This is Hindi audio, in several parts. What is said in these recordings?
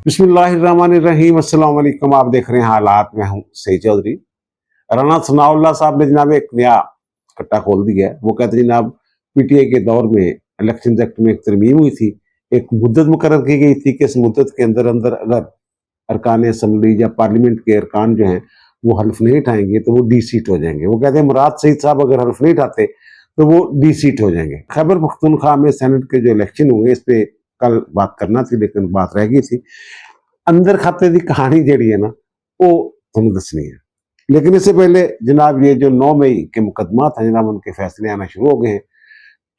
बिस्मिल्लाहिर्रहमानिर्रहीम। अस्सलाम वालेकुम। आप देख रहे हैं हालात। में हूँ सईद चौधरी। राना सनाउल्लाह साहब ने जनाब एक नया कट्टा खोल दिया है। वो कहते हैं जनाब पीटीआई के दौर में इलेक्शन एक्ट में एक तरमीम हुई थी, एक मुद्दत मुकर्रर की गई थी कि इस मुद्दत के अंदर अंदर अगर अरकान असम्बली या पार्लियामेंट के अरकान जो हैं वो हल्फ नहीं उठाएंगे तो वो डी सीट हो जाएंगे। वो कहते हैं मुराद सईद साहब अगर हल्फ नहीं उठाते तो वो डी सीट हो जाएंगे। खैबर पख्तूनख्वा में सेनेट के जो इलेक्शन हुए इस पे कल बात करना थी लेकिन बात रह गई थी। अंदर खाते की कहानी जी है ना वो तुम दसनी है। लेकिन इससे पहले जनाब ये जो 9 मई के मुकदमा था जनाब उनके फैसले आना शुरू हो गए हैं।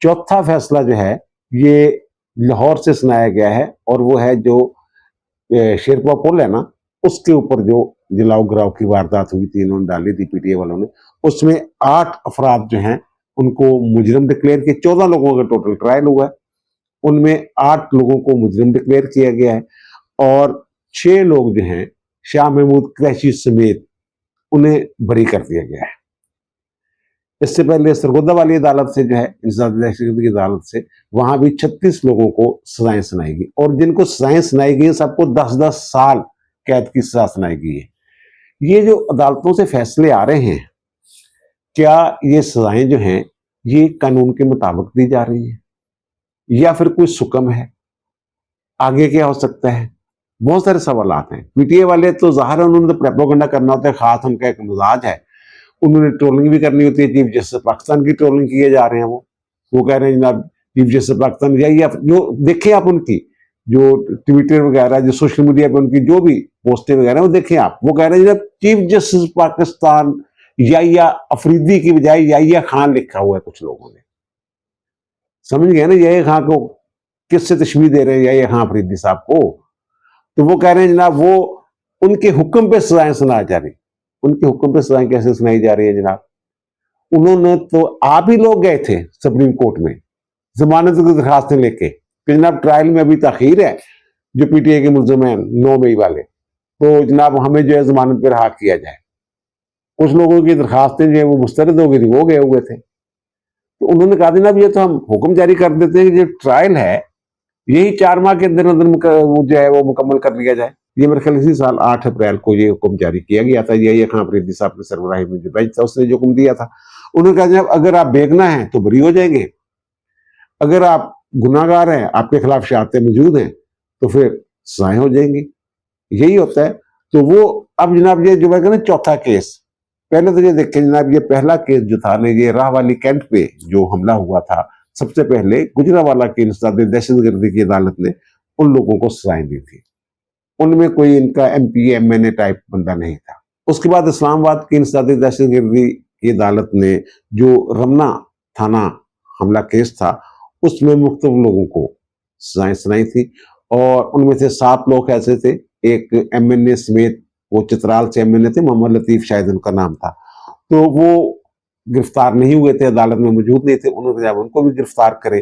चौथा फैसला जो है ये लाहौर से सुनाया गया है और वो है जो शेरपा पुल है ना उसके ऊपर जो जलाओ गिराव की वारदात हुई थी, इन्होंने डाली थी पीटीए वालों ने। उसमें 8 अफराद जो हैं उनको मुजरिम डिक्लेयर किए। 14 लोगों का टोटल ट्रायल हुआ है, उनमें 8 लोगों को मुजरिम डिक्लेयर किया गया है और 6 लोग जो हैं शाह महमूद क्रैशी समेत उन्हें बरी कर दिया गया है। इससे पहले सरगोदा वाली अदालत से जो है की अदालत से वहां भी 36 लोगों को सजाएं सुनाई गई और जिनको सजाएं सुनाई गई सबको 10-10 साल कैद की सजा सुनाई गई है। ये जो अदालतों से फैसले आ रहे हैं, क्या ये सजाएं जो हैं ये कानून के मुताबिक दी जा रही है या फिर कोई सुकम है? आगे क्या हो सकता है? बहुत सारे सवाल हैं। पीटीए वाले तो जाहिर है उन्होंने तो प्रोपेगेंडा करना होता है, खास उनका एक मिजाज है। उन्होंने ट्रोलिंग भी करनी होती है। चीफ जस्टिस पाकिस्तान की ट्रोलिंग किए जा रहे हैं। वो कह रहे हैं जनाब चीफ जस्टिस पाकिस्तान या जो देखें आप उनकी जो ट्विटर वगैरह जो सोशल मीडिया पे उनकी जो भी पोस्टें वगैरह वो देखें आप, वो कह रहे हैं जनाब चीफ जस्टिस पाकिस्तान या अफरीदी की बजाय या खान लिखा हुआ है कुछ लोगों ने। समझ गए ना? या खान को किससे तशबीह दे रहे हैं या खान अफरीदी साहब को? तो वो कह रहे हैं जनाब वो उनके हुक्म पे सजाएं सुनाई जा रही। उनके हुक्म पे सजाएं कैसे सुनाई जा रही है जनाब? उन्होंने तो आप ही लोग गए थे सुप्रीम कोर्ट में जमानत की दरखास्तें लेके कि जनाब ट्रायल में अभी ताखीर है जो पीटीए के मुलजिम हैं 9 मई वाले, तो जनाब हमें जो है जमानत पर रिहा किया जाए। कुछ लोगों की दरखास्तें जो है वो मुस्तरद हो गई थी, वो गए हुए थे। तो उन्होंने कहा जनाब ये तो हम हुक्म जारी कर देते हैं कि जो ट्रायल है यही 4 माह के अंदर अंदर जो है वो मुकम्मल कर लिया जाए। ये मेरे ख्याल इसी साल 8 अप्रैल को ये हुक्म जारी किया गया था। ये खान अफरीदी साहब ने सरबराही में जो बेंच था उसने जो हुक्म दिया था, उन्होंने कहा जनाब अगर आप बेगुनाह हैं तो बरी हो जाएंगे, अगर आप गुनाहगार हैं आपके खिलाफ शहादतें मौजूद हैं तो फिर सजाएं हो जाएंगी। यही होता है। तो वो अब जनाब ये जो है ना चौथा केस, पहले तो ये देखें जनाब ये पहला केस जो था ना ये राह वाली कैंट पे जो हमला हुआ था, सबसे पहले गुजरावाला की इंसदाद दहशतगर्दी की अदालत ने उन लोगों को सजाएं दी थी। उनमें कोई इनका एमपी एमएनए टाइप बंदा नहीं था। उसके बाद इस्लामाबाद की इंसदाद दहशतगर्दी की अदालत ने जो रमना थाना हमला केस था उसमें मुख्तलिफ लोगों को सजाएं सुनाई थी और उनमें से 7 लोग ऐसे थे, एक एमएनए समेत, वो चित्राल से एमएनए थे, मोहम्मद लतीफ शायद उनका नाम था, तो वो गिरफ्तार नहीं हुए थे, अदालत में मौजूद नहीं थे। उन्होंने जब उनको भी गिरफ्तार करे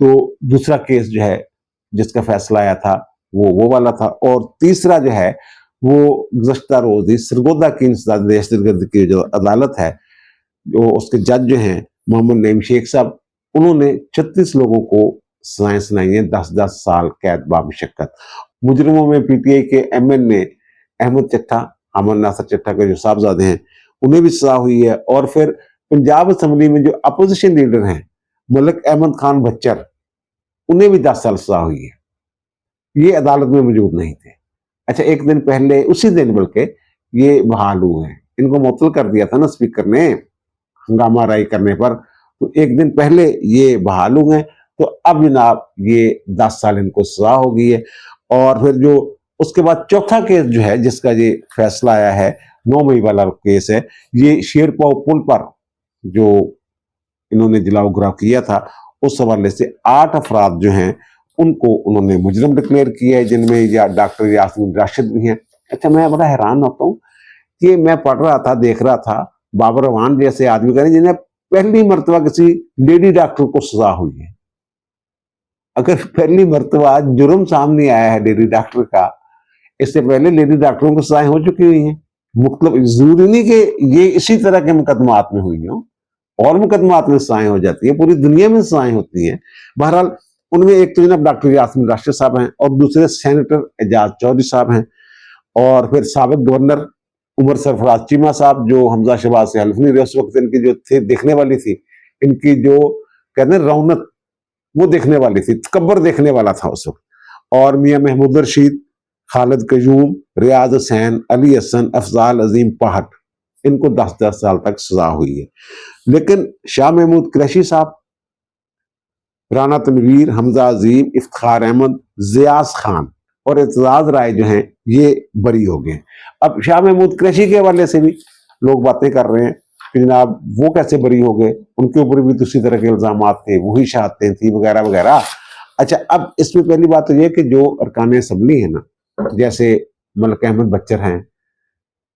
तो दूसरा केस जो है जिसका फैसला आया था वो वाला था। और तीसरा जो है वो गुज़श्ता रोज ही सरगोदा की दहशतगर्दी की जो अदालत है, जो उसके जज जो हैं मोहम्मद नईम शेख साहब, उन्होंने 36 लोगों को सजाएं सुनाई है 10-10 साल कैद बामुशक्कत। मुजरिमों में पीटीआई के एमएनए अहमद चट्टा, अमन नासर चट्टा के जो साहबजादे हैं उन्हें भी सजा हुई है। और फिर पंजाब असम्बली में जो अपोजिशन लीडर हैं मलिक अहमद खान बच्चर, उन्हें भी 10 साल सजा हुई है। ये अदालत में मौजूद नहीं थे। अच्छा, एक दिन पहले उसी दिन बल्कि ये बहाल हुए हैं। इनको मुअत्तल कर दिया था ना स्पीकर ने हंगामा राई करने पर, तो एक दिन पहले ये बहाल हुए हैं। तो अब जनाब ये 10 साल इनको सजा हो गई है। और फिर जो उसके बाद चौथा केस जो है जिसका ये फैसला आया है 9 मई वाला केस है, ये शेरपाव पुल पर जो इन्होंने जलाओ गिराव किया था उस हवाले से 8 अफराद जो हैं उनको उन्होंने मुजरिम डिक्लेयर किया है, जिनमें या डॉक्टर यास्मीन राशिद भी हैं। अच्छा, मैं बड़ा हैरान होता हूँ कि मैं पढ़ रहा था, देख रहा था, बाबर अवान जैसे आदमी करें जिन्हें पहली मरतबा किसी लेडी डॉक्टर को सजा हुई है। अगर पहली मरतबा जुर्म सामने आया है लेडी डॉक्टर का, इससे पहले लेडी डॉक्टरों को सजाएं हो चुकी हुई हैं। मतलब जरूरी नहीं कि ये इसी तरह के मुकदमात में हुई हो, और मुकदमात में सजाएं हो जाती है, पूरी दुनिया में सजाएं होती हैं। बहरहाल उनमें एक तो जनाब डॉक्टर यास्मीन राशिद साहब हैं और दूसरे सेनेटर एजाज चौधरी साहब हैं, और फिर साबिक गवर्नर उमर सरफराज चीमा साहब जो हमजा शहबाज से हल्फ नहीं रहे उस वक्त, इनकी जो थे देखने वाली थी, इनकी जो कहते हैं रौनक वो देखने वाली थी, तकब्बर देखने वाला था उस वक्त। और मियां महमूद रशीद, खालिद कयूम, रियाज हुसैन, अली हसन, अफजाल अजीम पहाट, इनको 10-10 साल तक सजा हुई है। लेकिन शाह महमूद कुरैशी साहब, राना तनवीर, हमजा अजीम, इफ्तिखार अहमद, जियास खान और एतजाज राय जो हैं ये बरी हो गए। अब शाह महमूद कुरैशी के हवाले से भी लोग बातें कर रहे हैं कि जनाब वो कैसे बरी हो गए, उनके ऊपर भी तो उसी तरह के इल्जाम थे, वही शहादतें थी वगैरह वगैरह। अच्छा, अब इसमें पहली बात तो ये कि जो अरकान असम्बली है ना, जैसे मलक अहमद बच्चर हैं,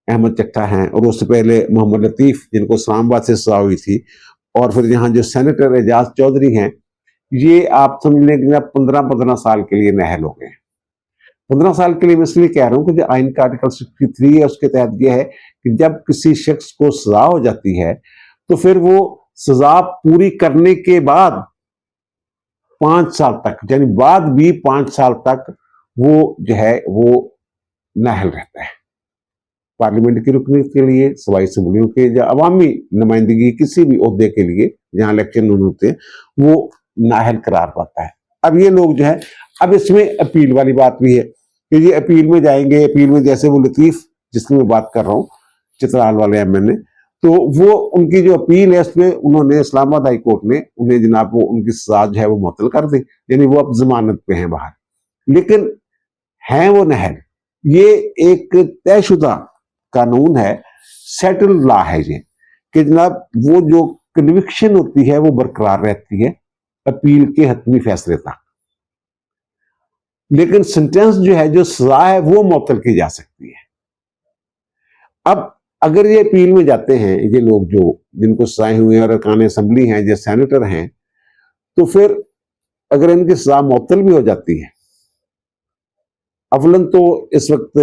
अहमद चट्टा हैं, और उससे पहले मोहम्मद लतीफ जिनको इस्लामाबाद से सजा हुई थी, और फिर यहाँ जो सेनेटर एजाज चौधरी हैं, ये आप समझ लें कि 15-15 साल के लिए नाअहल हो गए। 15 साल के लिए मैं इसलिए कह रहा हूँ कि जो आइन का आर्टिकल 63 है उसके तहत यह है कि जब किसी शख्स को सजा हो जाती है तो फिर वो सजा पूरी करने के बाद 5 साल तक, यानी बाद भी 5 साल तक वो जो है वो नाअहल रहता है। पार्लियामेंट की रुकनीत के लिए, सूबाई असम्बलियों के या अवामी नुमाइंदगी किसी भी ओहदे के लिए जहां इलेक्शन होते हैं वो नाअहल करार पाता है। अब ये लोग जो है, अब इसमें अपील वाली बात भी है कि ये अपील में जाएंगे। अपील में जैसे वो लतीफ जिसकी मैं बात कर रहा हूँ, चित्राल वाले एमएनए, तो वो उनकी जो अपील है उसमें उन्होंने इस्लामाबाद हाई कोर्ट ने उन्हें जनाब वो उनकी सजा जो है वो मुअत्तल कर दी, यानी वो अब जमानत पे हैं बाहर, लेकिन हैं वो नाअहल। ये एक तयशुदा कानून है, सेटल लॉ है ये, कि जनाब वो जो कन्विक्शन होती है वो बरकरार रहती है अपील के हतमी फैसले तक, लेकिन सेंटेंस जो है, जो सजा है, वो मुअत्तल की जा सकती है। अब अगर ये अपील में जाते हैं ये लोग जो जिनको सजाएं हुए हैं और अरकान असम्बली हैं, जो सेनेटर हैं, तो फिर अगर इनकी सजा मुअत्तल भी हो जाती है, अवलन तो इस वक्त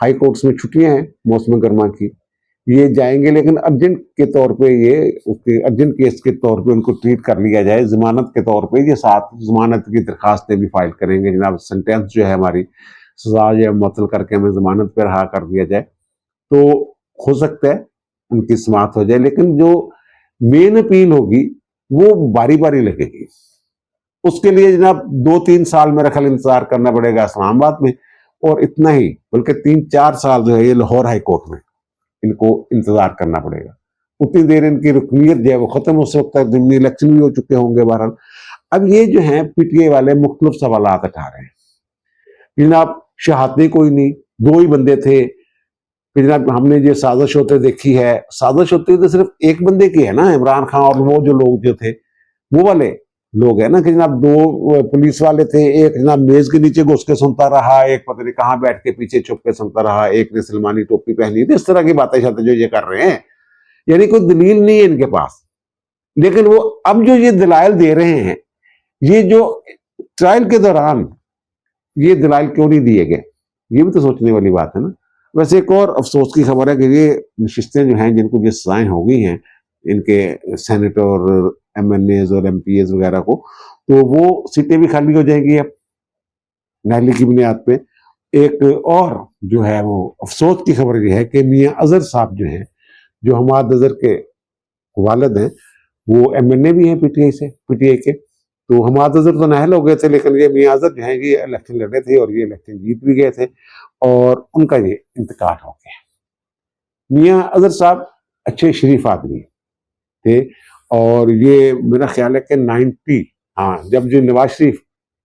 हाई कोर्ट्स में छुट्टियां हैं मौसम गर्मा की, ये जाएंगे, लेकिन अर्जेंट के तौर पे ये उसके अर्जेंट केस के तौर पे उनको ट्रीट कर लिया जाए, जमानत के तौर पे ये साथ जमानत की दरखास्तें भी फाइल करेंगे, जनाब सेंटेंस जो है हमारी सजा जो है मुअत्तल करके हमें जमानत पर रहा कर दिया जाए, तो हो सकता है उनकी समाप्त हो जाए। लेकिन जो मेन अपील होगी वो बारी बारी लगेगी, उसके लिए जनाब 2-3 साल मेरा ख्याल इंतजार करना पड़ेगा इस्लामाबाद में, और इतना ही बल्कि 3-4 साल जो है ये लाहौर हाई कोर्ट में इनको इंतजार करना पड़ेगा। उतनी देर इनकी रुकनीत जो है वो खत्म हो सकता है, जिमनी इलेक्शन भी हो चुके होंगे बहरहाल। अब ये जो है पीटीआई वाले मुख्तलिफ सवालात उठा रहे हैं, जनाब शहादतें कोई नहीं, 2 ही बंदे थे, कि जनाब हमने ये साजिश होते देखी है। साजिश होती तो सिर्फ एक बंदे की है ना, इमरान खान और वो जो लोग जो थे वो वाले लोग है ना, कि जनाब 2 पुलिस वाले थे, एक जनाब मेज के नीचे घुस के सुनता रहा, एक पता नहीं कहाँ बैठ के पीछे छुप के सुनता रहा, एक ने सलमानी टोपी पहनी थी। इस तरह की बातें शायद जो ये कर रहे हैं, यानी कोई दलील नहीं है इनके पास, लेकिन वो अब जो ये दलाइल दे रहे हैं, ये जो ट्रायल के दौरान ये दलाइल क्यों नहीं दिए गए, ये भी तो सोचने वाली बात है ना। वैसे एक और अफसोस की खबर है कि ये नशिस्तें जो हैं जिनको ये सजाएं हो गई हैं इनके सेनेटर और एमएनएज और एमपीएज वगैरह को, तो वो सीटें भी खाली हो जाएंगी अब नाअहली की बुनियाद पे। एक और जो है वो अफसोस की खबर ये है कि मियां अजहर साहब जो हैं, जो हमाद अजहर के वालिद हैं, वो एमएनए भी हैं पीटीआई के, तो हमाद अजहर तो नाअहल हो गए थे, लेकिन ये मियां अजहर जो हैं ये इलेक्शन लड़े थे और ये इलेक्शन जीत भी गए थे और उनका ये इंतकाल हो गया। मियां अजहर साहब अच्छे शरीफ आदमी थे, और ये मेरा ख्याल है कि 90, हाँ, जब जो नवाज शरीफ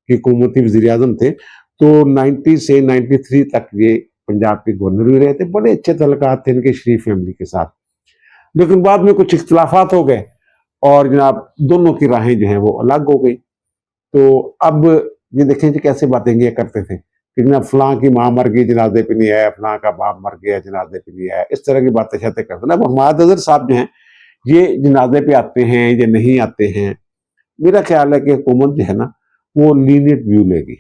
की हुकूमती वज़ीर आज़म थे तो 90 से 93 तक ये पंजाब के गवर्नर भी रहे थे। बड़े अच्छे तल्लुकात थे इनके शरीफ फैमिली के साथ, लेकिन बाद में कुछ इख्तिलाफात हो गए और जनाब दोनों की राहें जो हैं वो अलग हो गई। तो अब ये देखें कि कैसे बातें ये करते थे कि जनाब फलां की माँ मर गई जनाजे पे नहीं आया, फलां का बाप मर गया जनाजे पे नहीं आया, इस तरह की बातें शातें करते ना। अब हमाद अजहर साहब जो हैं ये जनाजे पे आते हैं या नहीं आते हैं, मेरा ख्याल है कि हुकूमत जो है ना वो लीनियंट व्यू लेगी।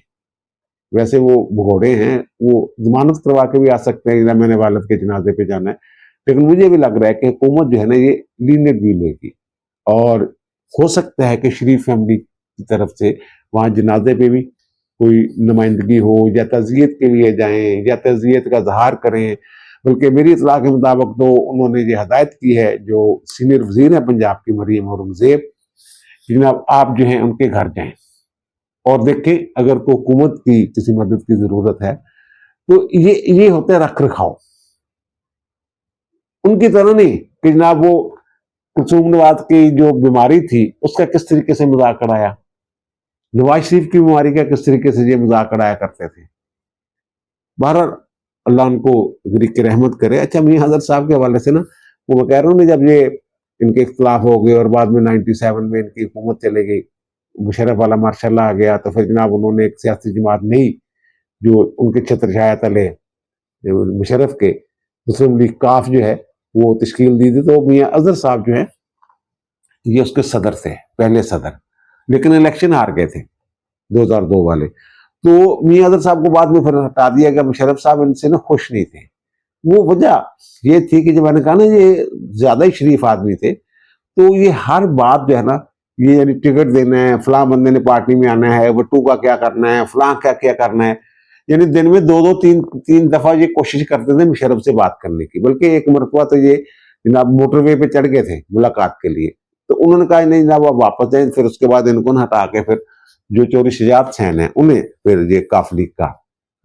वैसे वो भगोड़े हैं, वो जमानत करवा के भी आ सकते हैं या मैंने वालिद के जनाजे पे जाना है, लेकिन मुझे भी लग रहा है कि हुकूमत जो है ना ये लीनियंट व्यू लेगी, और हो सकता है कि शरीफ फैमिली की तरफ से वहाँ जनाजे पे भी कोई नुमाइंदगी हो या तज़ियत के लिए जाएं या तज़ियत का इजहार करें। बल्कि मेरी इत्तला के मुताबिक तो उन्होंने ये हदायत की है जो सीनियर वजीर है पंजाब की मरीम औरंगजेब, जनाब आप जो है उनके घर जाएं और देखें अगर तो हुकूमत की किसी मदद की जरूरत है तो ये होता है रख रखाव। उनकी तरह नहीं कि जनाब वो कुलसूम नवाज की जो बीमारी थी उसका किस तरीके से मजाक उड़ाया, नवाज शरीफ की बीमारी का किस तरीके से ये मजाक उड़ाया करते थे। बहरहाल अल्लाह उनको गिरिक रहमत करे। अच्छा मियां हजरत साहब के हवाले से ना वो मैं कह रहा हूँ, जब ये इनके इख्तलाफ हो गए और बाद में 97 में इनकी हुकूमत चले गई, मुशर्रफ वाला मार्शाल्लाह आ गया, तो फिर जनाब उन्होंने एक सियासी जमात नहीं जो उनके छत्र छाया तले मुशर्रफ के मुस्लिम लीग काफ जो है वो तश्कील दी थी। तो मियां अजहर साहब जो है ये उसके सदर थे, पहले सदर, लेकिन इलेक्शन हार गए थे 2002 वाले। तो मियां अजहर साहब को बाद में फिर हटा दिया गया। मुशर्रफ साहब इनसे ना खुश नहीं थे। वो वजह ये थी कि जब मैंने कहा ना ये ज्यादा ही शरीफ आदमी थे, तो ये हर बात जो है ना ये यानी टिकट देना है, फलां बंदे ने पार्टी में आना है, बट्टू का क्या करना है, फलां क्या क्या करना है, यानी दिन में दो दो तीन तीन दफा ये कोशिश करते थे मुशर्रफ से बात करने की। बल्कि एक मरतबा तो ये जनाब मोटरवे पे चढ़ गए थे मुलाकात के लिए, तो उन्होंने कहा नहीं जनाब आप वापस जाए। फिर उसके बाद इनको हटा के फिर जो चोरी शजात सैन है उन्हें फिर ये काफ लीग का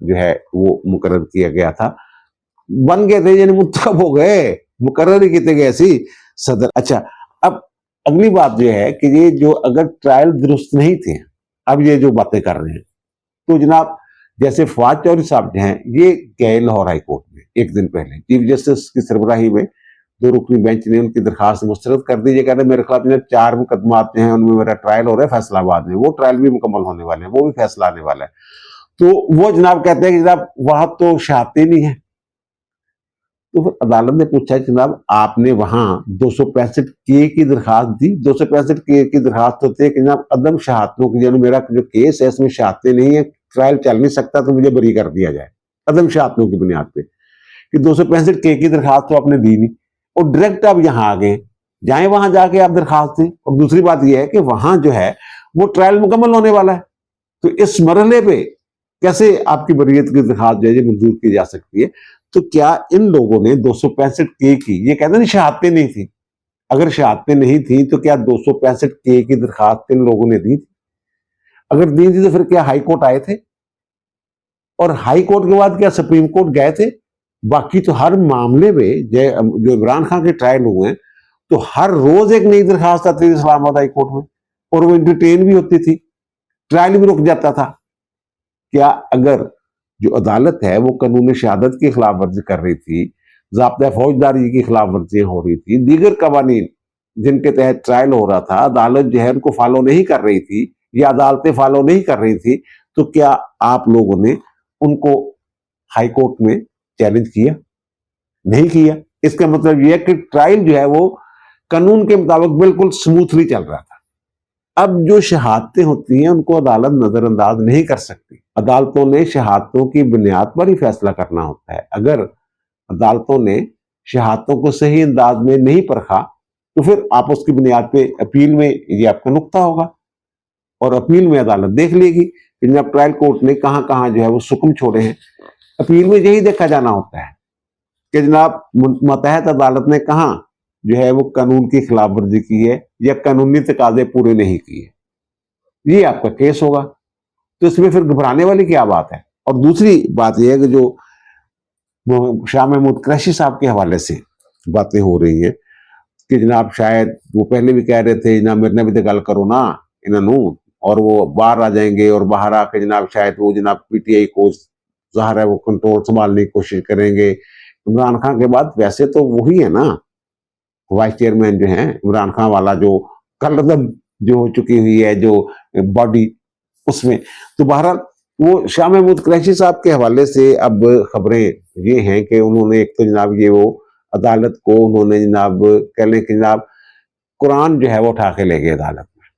जो है वो मुकर्रर किया गया था। बन गए थे यानी मुंतखब हो गए, मुकर्रर ही किए गए सी सदर। अच्छा अब अगली बात यह है कि ये जो अगर ट्रायल दुरुस्त नहीं थे, अब ये जो बातें कर रहे हैं, तो जनाब जैसे फवाद चौधरी साहब जो हैं ये गए लाहौर हाई कोर्ट में एक दिन पहले, चीफ जस्टिस की सरबराही में 2 रुकनी बेंच ने उनकी दरखास्त मुस्तरद कर दी। कहते मेरे खिलाफ 4 मुकदमात जो हैं उनमें मेरा ट्रायल हो रहा है फैसलाबाद में, वो ट्रायल भी मुकम्मल होने वाले हैं, वो भी फैसला आने वाला है। तो वो जनाब कहते हैं कि जनाब वहां तो शहादतें नहीं है। तो फिर अदालत ने पूछा जनाब आपने वहां 265 के की दरखास्त दी, 265 के की दरखास्त होती है कि जनाब अदम शहादतों की, यानी मेरा जो केस है इसमें शहादतें नहीं है, ट्रायल चल नहीं सकता, तो मुझे बरी कर दिया जाए अदम शहादतों की बुनियाद पे। कि 265 के की दरखास्त तो आपने दी नहीं और डायरेक्ट आप यहाँ आ गए, जाए वहां जाके आप दरखास्त दें। और दूसरी बात यह है कि वहां जो है वो ट्रायल मुकम्मल होने वाला है, तो इस मरहले पे कैसे आपकी बरीयत की दरखास्त जो है मंजूर की जा सकती है। तो क्या इन लोगों ने 265 के की, ये कहते हैं शहादतें नहीं थी, अगर शहादतें नहीं थी तो क्या 265 के की दरखास्त इन लोगों ने दी थी? अगर दी थी तो फिर क्या हाई कोर्ट आए थे? और हाई कोर्ट के बाद क्या सुप्रीम कोर्ट गए थे? बाकी तो हर मामले में जो इमरान खान के ट्रायल हुए हैं तो हर रोज एक नई दरखास्त आती थी इस्लामाबाद हाई कोर्ट में, और वो एंटरटेन भी होती थी, ट्रायल भी रुक जाता था। क्या अगर जो अदालत है वो कानून शहादत की खिलाफ वर्जी कर रही थी, ज़ाब्ता फौजदारी की खिलाफ वर्जियां हो रही थी, दीगर कवानीन जिनके तहत ट्रायल हो रहा था अदालत जो है उनको फॉलो नहीं कर रही थी या अदालतें फॉलो नहीं कर रही थी, तो क्या आप लोगों ने उनको हाई कोर्ट में चैलेंज किया? नहीं किया। इसका मतलब यह है कि ट्रायल जो है वो कानून के मुताबिक बिल्कुल स्मूथली चल रहा था। अब जो शहादतें होती हैं उनको अदालत नजरअंदाज नहीं कर सकती। अदालतों ने शहादतों की बुनियाद पर ही फैसला करना होता है। अगर अदालतों ने शहादतों को सही अंदाज में नहीं परखा तो फिर आप उसकी बुनियाद पे अपील में ये आपका नुक्ता होगा, और अपील में अदालत देख लेगी कि जब ट्रायल कोर्ट ने कहां कहां जो है वो सुकम छोड़े हैं। अपील में यही देखा जाना होता है कि जनाब मतहत अदालत ने कहा जो है वो कानून की खिलाफ वर्जी की है या कानूनी तकाजे पूरे नहीं किए, ये आपका केस होगा। तो इसमें फिर घबराने वाली क्या बात है। और दूसरी बात यह है कि जो शाह महमूद कुरैशी साहब के हवाले से बातें हो रही हैं कि जनाब शायद वो पहले भी कह रहे थे जनाब मेरे ने भी तो गल करो ना इन्होंने, और वो बाहर आ जाएंगे और बाहर आके जनाब शायद वो जनाब पीटीआई को ज़ाहिर है वो कंट्रोल संभालने की कोशिश करेंगे। इमरान खान के बाद वैसे तो वही है ना वाइस चेयरमैन जो है इमरान खान वाला, जो कलदम जो हो चुकी हुई है जो बॉडी उसमें। तो बहरहाल वो शाह महमूद कुरैशी साहब के हवाले से अब खबरें ये हैं कि उन्होंने एक तो जनाब ये वो अदालत को उन्होंने जनाब कह लें कि जनाब कुरान जो है वो उठा के ले गए अदालत में,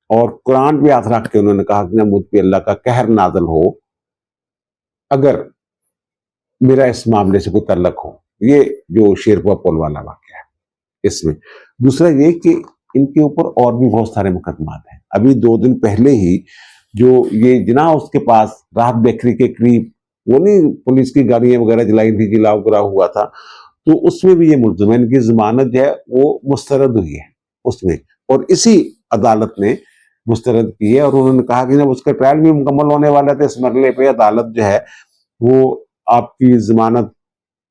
और कुरान पे हाथ रख के उन्होंने कहा कि मुझ पे अल्लाह का कहर नाज़िल हो अगर मेरा इस मामले से कोई तल्लक हो। ये जो शेरपुआ पुल वाला वाक़या है इसमें। दूसरा ये कि इनके ऊपर और भी बहुत सारे मुकदमात हैं। अभी 2 दिन पहले ही जो ये जना उसके पास राहत बेकरी के करीब वो नहीं पुलिस की गाड़ियां वगैरह जलाई थी, जलाव कराव हुआ था, तो उसमें भी ये मुलजिम है, इनकी जमानत जो है वो मुस्तरद हुई है उसमें, और इसी अदालत ने मुस्तरद की है। और उन्होंने कहा कि जब उसका ट्रायल भी मुकम्मल होने वाला था, इस मरले पे अदालत जो है वो आपकी जमानत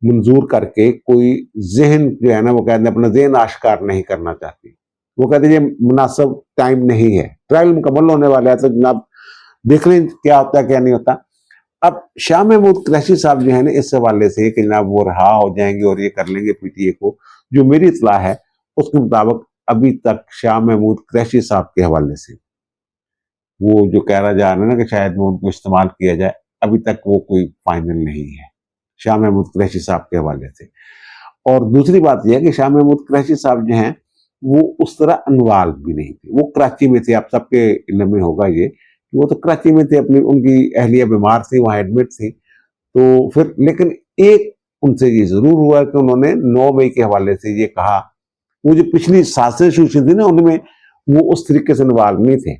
मंजूर करके कोई जहन जो है ना, वो कहते हैं अपना जहन आश्कार नहीं करना चाहती। वो कहते हैं ये मुनासिब टाइम नहीं है, ट्रायल मुकम्मल होने वाला है, तो जनाब देख लें क्या होता है क्या नहीं होता। अब शाह महमूद कुरैशी साहब जो है ना, इस हवाले से कि जनाब वो रहा हो जाएंगे और ये कर लेंगे पीटीए को, जो मेरी इतला है उसके मुताबिक अभी तक शाह महमूद कुरैशी साहब के हवाले से वो जो कह रहा जा रहा है ना कि शायद वो उनको इस्तेमाल किया जाए, अभी तक वो कोई फाइनल नहीं है शाह महमूद कुरैशी साहब के हवाले से। और दूसरी बात यह है कि शाह महमूद कुरैशी साहब जो हैं वो उस तरह अनवाल भी नहीं थे, वो कराची में थे, आप सबके इल्म में होगा ये, वो तो कराची में थे, अपनी उनकी अहलिया बीमार थी, वहाँ एडमिट थी, तो फिर लेकिन एक उनसे ये जरूर हुआ कि उन्होंने 9 मई के हवाले से ये कहा, वो जो पिछली साजिश हुई थी ना उनमें वो उस तरीके से नवाल नहीं थे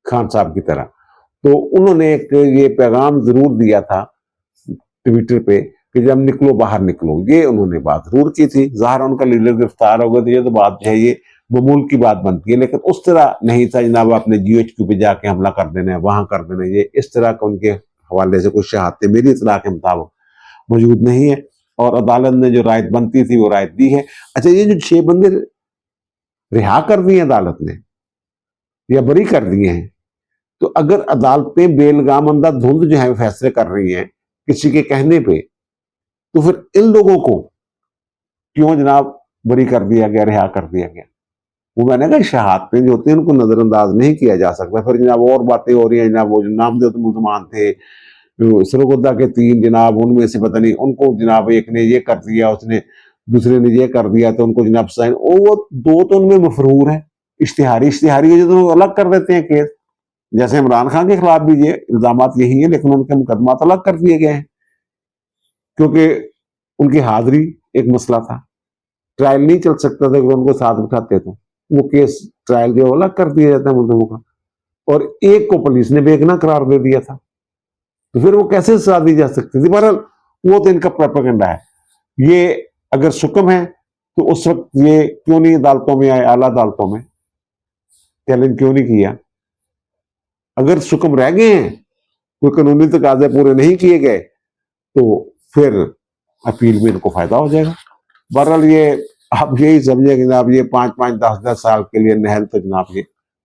खान साहब की तरह, तो उन्होंने एक ये पैगाम जरूर दिया था ट्विटर पे कि जब निकलो बाहर निकलो, ये उन्होंने बात जरूर की थी। ज़ाहिर उनका लीडर गिरफ्तार हो गया, तो ये तो बात जो है ये मामूल की बात बनती है, लेकिन उस तरह नहीं था जनाब आपने GHQ पे जाके हमला कर देना है, वहां कर देना है, ये इस तरह का उनके हवाले से कुछ शहादतें मेरी इतला के मुताबिक मौजूद नहीं है। और अदालत ने जो रायत बनती थी वो रायत दी है। अच्छा, ये जो 6 बंदे रिहा कर दिए अदालत ने या बरी कर दिए हैं, तो अगर अदालतें बेलगामंदा धुंध जो है फैसले कर रही हैं किसी के कहने पे, तो फिर इन लोगों को क्यों जनाब बरी कर दिया गया, रिहा कर दिया गया? वो मैंने कहा शहादतें जो होती हैं उनको नजरअंदाज नहीं किया जा सकता। फिर जनाब और बातें हो रही हैं, जनाब वो जो नामजद मुसलमान थे सरगोदा के 3 जनाब, उनमें से पता नहीं उनको जनाब एक ने ये कर दिया, उसने दूसरे ने ये कर दिया, तो उनको जनाब साइन वो 2 तो उनमें मफरूर है, इश्तिहारी इश्तिहारी जो तो अलग कर देते हैं केस। जैसे इमरान खान के खिलाफ भी ये इल्जाम यही है, लेकिन उनके मुकदमा अलग कर दिए गए हैं क्योंकि उनकी हाजिरी एक मसला था, ट्रायल नहीं चल सकता था अगर उनको साथ बिठाते, तो वो केस ट्रायल जो अलग कर दिया जाता है मुल्जमों का। और एक को पुलिस ने बेगुनाह करार दे दिया था, तो फिर वो कैसे सजा दी जा सकती थी? बहरहाल वो तो इनका प्रोपेगेंडा है। ये अगर शुक्म है तो उस वक्त ये क्यों नहीं अदालतों में आए, आला अदालतों में चैलेंज क्यों नहीं किया? अगर शुक्म रह गए हैं, कोई कानूनी तकाजे पूरे नहीं किए गए, तो फिर अपील में इनको फायदा हो जाएगा। बहरहाल ये आप यही समझे कि जनाब ये 5-5, 10-10 साल के लिए नहल तो जनाब ये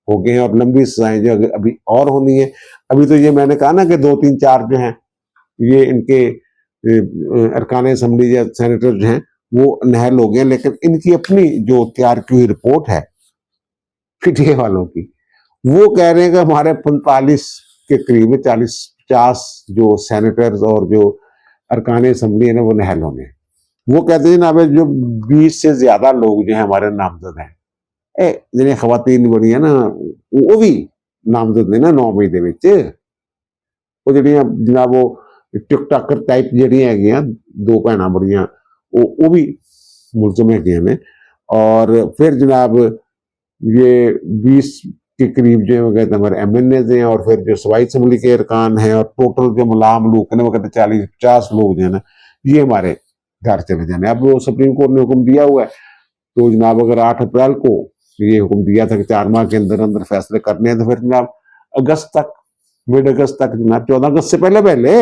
हो गए हैं, और लंबी सजाएं जो अभी और होनी है। अभी तो ये मैंने कहा ना कि 2-3-4 जो हैं ये इनके अरकान असम्बली या सेनेटर जो हैं वो नहल हो गए, लेकिन इनकी अपनी जो तैयार की हुई रिपोर्ट है पीटीए वालों की, वो कह रहे हैं कि हमारे 45 के करीब 40-50 जो सेनेटर्स और जो अरकान असम्बली है ना वो नहल होने। वो कहते हैं ना जो 20 से ज्यादा लोग जो है हमारे नामजद हैं, जिन्हें खवातीन बनी है ना वो भी नामजद ने ना 9 मई ਦੇ ਵਿੱਚ ਉਹ ਜਿਹੜੀਆਂ जनाब वो टिकटॉकर टाइप ਜਿਹੜੀਆਂ ਹੈਗੀਆਂ 2 ਭੈਣਾਂ ਬੜੀਆਂ वो भी मुलजम हैगियां ने। और फिर जनाब ये 20 के करीब जो है वो कहते हमारे MNA हैं, और फिर जो सूबाई असम्बली के अरकान हैं, और टोटल जो मुलाम लोग हैं वो कहते 40-50 लोग जो है ना ये हमारे घर चले जाने। अब वो सुप्रीम कोर्ट ने हुक्म दिया हुआ है, तो जनाब अगर 8 अप्रैल को ये हुक्म दिया था कि 4 माह के अंदर अंदर फैसले करने हैं, तो फिर जनाब अगस्त तक, मिड अगस्त तक जनाब 14 अगस्त से पहले पहले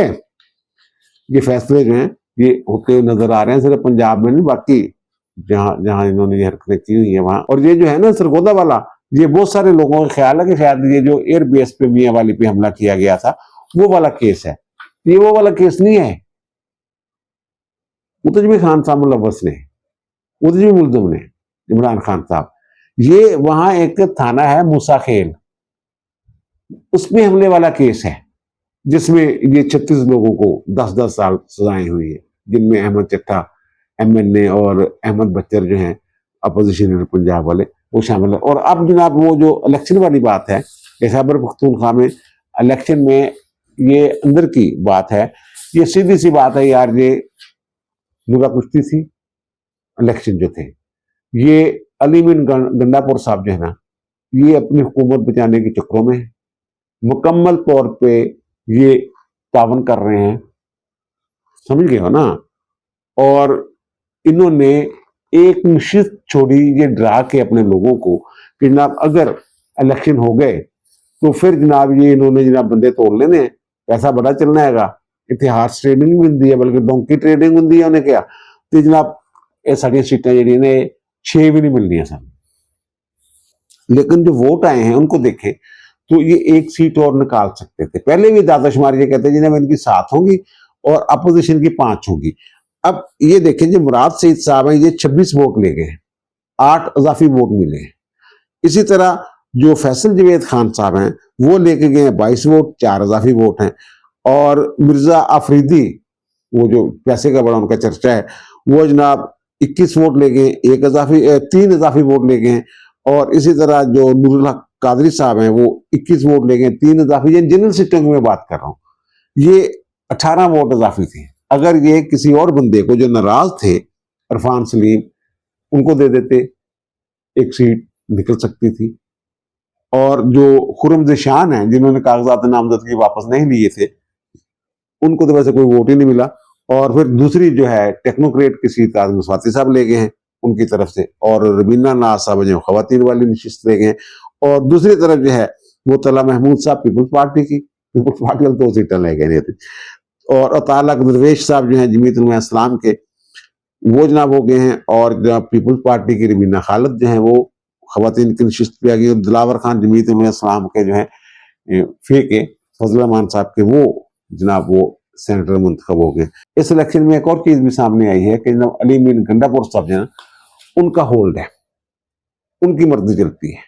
ये फैसले जो हैं ये होते हुए नजर आ रहे हैं, सिर्फ पंजाब में नहीं, बाकी जहां जहां इन्होंने ये हरकतें की हुई है वहां। और ये जो है ना सरगोदा वाला, ये बहुत सारे लोगों का ख्याल है कि शायद ये जो एयरबेस पे मियां वाली पे हमला किया गया था वो वाला केस है। ये वो वाला केस नहीं है, मुतजमी खान साहब मुलव्वस ने, मुतजमी मुल्जिम ने इमरान खान साहब, ये वहां एक थाना है मूसा खेल, उसमें हमले वाला केस है, जिसमें ये 36 लोगों को 10-10 साल सजाएं हुई है, जिनमें अहमद चट्टा MNA और अहमद बच्चर जो हैं अपोजिशन पंजाब वाले वो शामिल है। और अब जनाब वो जो इलेक्शन वाली बात है कि खैबर पख्तूनख्वा में इलेक्शन में ये अंदर की बात है, ये सीधी सी बात है यार, ये मुगा कुश्ती थी। इलेक्शन जो थे ये अली बिन गंडापुर साहब जो है ना ये अपनी हुकूमत बचाने के चक्रों में है, मुकम्मल तौर पे ये तावन कर रहे हैं, समझ गए हो ना। और इन्होंने एक निश्चित छोड़ी ये डरा के अपने लोगों को कि जनाब अगर इलेक्शन हो गए तो फिर जनाब ये इन्होंने जनाब बंदे तोड़ लेने हैं, पैसा बड़ा चलना हैगा, इतिहास ट्रेडिंग भी होंगी है, बल्कि डोंकी ट्रेडिंग होंगी है। उन्हें क्या तो जनाब ये साड़ियां सीटें जी ने 6 भी नहीं मिलनी सन। लेकिन जो वोट आए हैं उनको देखे तो ये एक सीट और निकाल सकते थे। पहले भी दादाशुमार ये कहते जिन्हें इनकी 7 होंगी और अपोजिशन की 5 होगी। अब ये देखें जो मुराद सईद साहब हैं ये 26 वोट ले गए, 8 इजाफी वोट मिले हैं। इसी तरह जो फैसल जवेद खान साहब हैं वो लेके गए 22 वोट, 4 इजाफी वोट हैं। और मिर्जा अफरीदी वो जो पैसे का बड़ा उनका चर्चा है वो जनाब 21 वोट ले गए, 3 इजाफी वोट ले गए। और इसी तरह जो नूरुल हक कादरी साहब हैं वो 21 वोट ले गए, 3 इजाफी। जनरल सीटिंग में बात कर रहा हूँ, ये 18 वोट इजाफी थे। अगर ये किसी और बंदे को जो नाराज थे इरफान सलीम उनको दे देते एक सीट निकल सकती थी। और जो खुरम जिशान हैं जिन्होंने कागजात नामजदगी वापस नहीं लिए थे उनको तो वैसे कोई वोट ही नहीं मिला। और फिर दूसरी जो है टेक्नोक्रेट की सीट आजम स्वाति साहब ले गए हैं उनकी तरफ से, और रबीना नाज साहब जो खवातीन वाली नशिस्त ले गए। और दूसरी तरफ जो है वो तला महमूद साहब पीपल्स पार्टी की, पीपल्स पार्टी वाले 2 सीटें ले गए थे। और अतालक दरवेश साहब जो है जमीयत उलमा इस्लाम के वो जनाब हो गए हैं। और जनाब पीपल्स पार्टी की रबीना खालिद जो है वो खवातीन की नशिस्त पे आ गई। और दिलावर खान जमीयत उलमा इस्लाम के जो है फे के फजल रहमान साहब के वो जनाब वो सेनेटर मुंतखब हो गए। इस इलेक्शन में एक और चीज भी सामने आई है कि जनाब अली मीन गंडापुर साहब जो है उनका होल्ड है, उनकी मर्जी चलती है।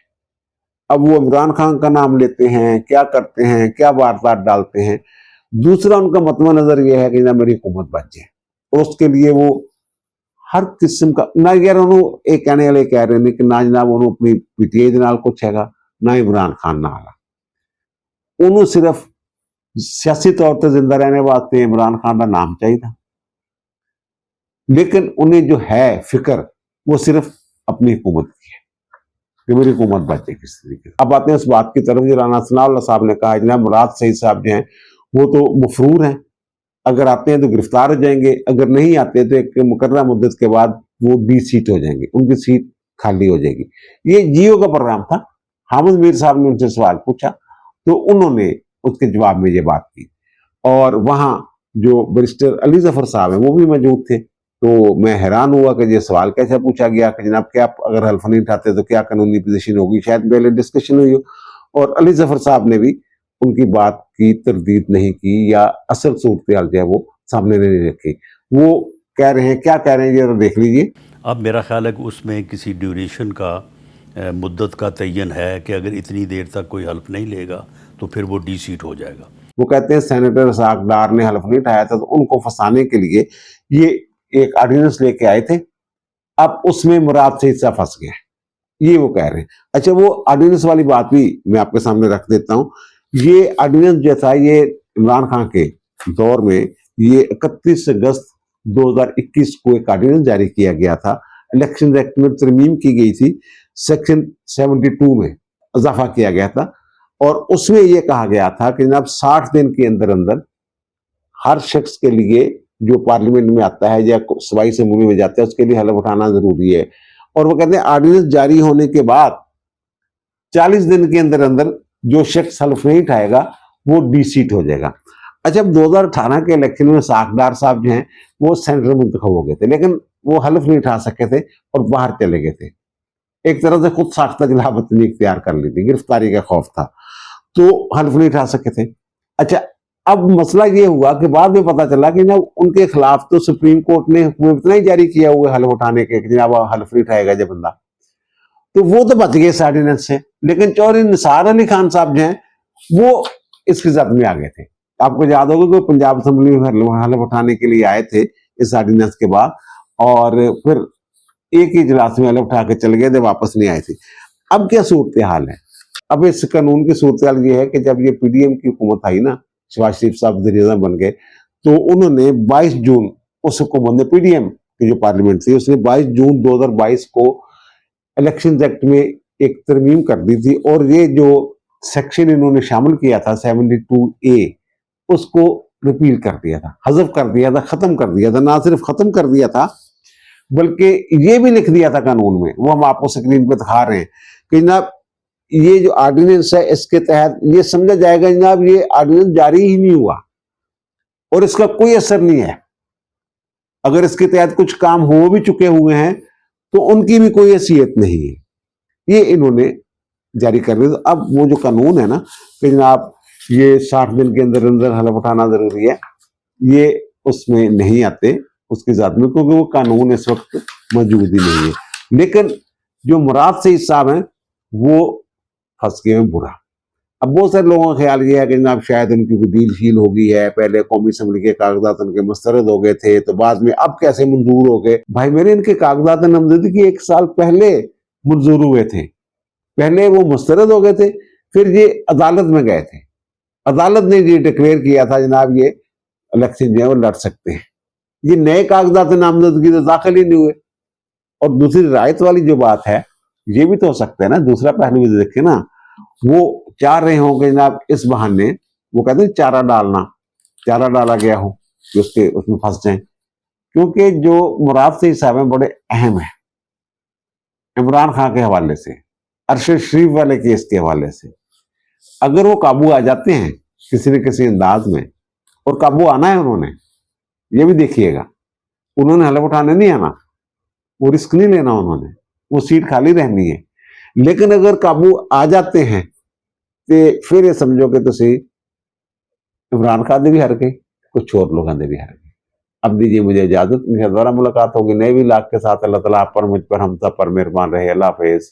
अब वो इमरान खान का नाम लेते हैं, क्या करते हैं, क्या वारदात डालते हैं। दूसरा उनका मतवा नजर यह है कि ना मेरी हुकूमत बच जाए, और उसके लिए वो हर किस्म का ना यार उन्होंने एक कहने वाले कह रहे हैं कि ना जनाब उन्होंने अपनी पीटीआई के नाल कुछ हैगा ना इमरान खान नाल, उन्होंने सिर्फ सियासी तौर पर जिंदा रहने वास्ते इमरान खान का नाम चाहिए। लेकिन उन्हें जो है फिक्र वो सिर्फ अपनी हुकूमत की है कि मेरी हुकूमत बचे किस तरीके से। अब आते हैं उस बात की तरफ जो राना सनाउल्लाह साहब ने कहा, जनाब मुराद सईद साहब जो हैं वो तो मफरूर हैं, अगर आते हैं तो गिरफ्तार हो जाएंगे, अगर नहीं आते तो एक मुकर्रर मुद्दत के बाद वो डी-सीट हो जाएंगे, उनकी सीट खाली हो जाएगी। ये जियो का प्रोग्राम था। हामिद मीर साहब ने उनसे सवाल पूछा तो उन्होंने उसके जवाब में ये बात की। और वहां जो बैरिस्टर अली जफर साहब हैं वो भी मौजूद थे। तो मैं हैरान हुआ कि ये सवाल कैसे पूछा गया कि जनाब क्या अगर हल्फ नहीं उठाते तो क्या कानूनी पोजीशन होगी, शायद पहले डिस्कशन हुई हो। और अली जफर साहब ने भी उनकी बात की तरदीद नहीं की या असल सूरत हाल जो है वो सामने नहीं रखी। वो कह रहे हैं, क्या कह रहे हैं ये देख लीजिए। अब मेरा ख्याल है कि उसमें किसी ड्यूरेशन का मुद्दत का तयन है कि अगर इतनी देर तक कोई हल्फ नहीं लेगा तो फिर वो डी-सीट हो जाएगा। वो कहते हैं सेनेटर इसहाक डार ने हल्फ नहीं उठाया था तो उनको फंसाने के लिए ये एक ऑर्डिनेंस लेके आए थे, अब उसमें मुराद सईद साहब फंस गए, ये वो कह रहे हैं। अच्छा वो ऑर्डिनेंस वाली बात भी मैं आपके सामने रख देता हूँ। ये ऑर्डिनेंस जो था ये इमरान खान के दौर में ये 31 अगस्त 2021 को एक ऑर्डिनेंस जारी किया गया था। इलेक्शन एक्ट में तरमीम की गई थी, सेक्शन 72 में इजाफा किया गया था। और उसमें यह कहा गया था कि जनाब 60 दिन के अंदर अंदर हर शख्स के लिए जो पार्लियामेंट में आता है या सवाई असेंबली में जाता है उसके लिए हलफ उठाना जरूरी है। और वो कहते हैं ऑर्डिनेंस जारी होने के बाद 40 दिन के अंदर अंदर जो शख्स हलफ नहीं उठाएगा वो डी-सीट हो जाएगा। अच्छा अब 2018 के इलेक्शन में साकदार साहब जो हैं वो सेनेटर मुंतखब हो गए थे, लेकिन वो हलफ नहीं उठा सके थे और बाहर चले गए थे। एक तरह से खुद साख्ता जलावतनी इख्तियार कर ली थी, गिरफ्तारी का खौफ था तो हल्फ नहीं उठा सके थे। अच्छा अब मसला ये हुआ कि बाद में पता चला कि ना उनके खिलाफ तो सुप्रीम कोर्ट ने हुक्म इतना ही जारी किया हुआ हल्फ उठाने के, जनाब हल्फ नहीं उठाएगा जब बंदा, तो वो तो बच गए इस ऑर्डिनेंस से। लेकिन चौधरी निसार अली खान साहब जो हैं वो इसकी जद में आ गए थे। आपको याद होगा कि पंजाब असेंबली में हल्फ उठाने के लिए आए थे इस ऑर्डिनेंस के बाद, और फिर एक ही इजलास में हल्फ उठा के चले गए थे, वापस नहीं आए थे। अब क्या सूरत हाल है? अब इस कानून की सूरत हाल ये है कि जब ये पीडीएम की हुकूमत आई ना, शहबाज शरीफ साहब वज़ीर-ए-आज़म बन गए, तो उन्होंने 22 जून उस हुकूमत ने पीडीएम की जो पार्लियामेंट थी उसने 22 जून 2022 को इलेक्शन एक्ट में एक तरमीम कर दी थी। और ये जो सेक्शन इन्होंने शामिल किया था 72A, उसको रिपील कर दिया था, हज़फ कर दिया था, खत्म कर दिया था। ना सिर्फ खत्म कर दिया था बल्कि ये भी लिख दिया था कानून में, वो हम आपको स्क्रीन पे दिखा रहे हैं कि जनाब ये जो ऑर्डिनेंस है इसके तहत ये समझा जाएगा जनाब ये ऑर्डिनेंस जारी ही नहीं हुआ और इसका कोई असर नहीं है। अगर इसके तहत कुछ काम हो भी चुके हुए हैं तो उनकी भी कोई हैसियत नहीं है, ये इन्होंने जारी कर दिया। तो अब वो जो कानून है ना कि जनाब ये 60 दिन के अंदर अंदर हलफ उठाना जरूरी है, ये उसमें नहीं आते उसकी जात में, क्योंकि वो कानून इस वक्त मौजूद ही नहीं है। लेकिन जो मुराद से साहब हैं वो फंस गए हैं बुरा। अब बहुत सारे लोगों का ख्याल ये है कि जनाब शायद उनकी कोई डील शील हो गई है, पहले कौमी असम्बली के कागजात उनके मुस्तरद हो गए थे तो बाद में अब कैसे मंजूर हो गए। भाई मेरे इनके कागजात नामजदगी 1 साल पहले मंजूर हुए थे, पहले वो मुस्तरद हो गए थे, फिर ये अदालत में गए थे, अदालत ने ये डिक्लेयर किया था जनाब ये इलेक्शन जो है वो लड़ सकते हैं। ये नए कागजात नामजदगी तो दाखिल ही नहीं हुए। और दूसरी रायत वाली जो बात है ये भी तो हो सकता है ना, दूसरा पहलू भी देखे ना, वो चाह रहे होंगे जनाब इस बहाने, वो कहते हैं चारा डालना, चारा डाला गया हो कि उसमें फंस जाए, क्योंकि जो मुराद से हिसाब है बड़े अहम है। इमरान खान के हवाले से, अरशद शरीफ वाले केस के हवाले से, अगर वो काबू आ जाते हैं किसी न किसी अंदाज में, और काबू आना है उन्होंने, ये भी देखिएगा, उन्होंने हलफ उठाने नहीं आना, वो रिस्क नहीं लेना उन्होंने, वो सीट खाली रहनी है। लेकिन अगर काबू आ जाते हैं तो फिर ये समझो कि तुसी इमरान खान दे भी हर गए, कुछ और लोगों दे भी हर गए। अब दीजिए मुझे इजाजत, दोबारा मुलाकात होगी नए भी लाख के साथ। अल्लाह ताला आप पर, मुझ पर, हम सब पर मेहरबान रहे। अल्लाह हाफिज।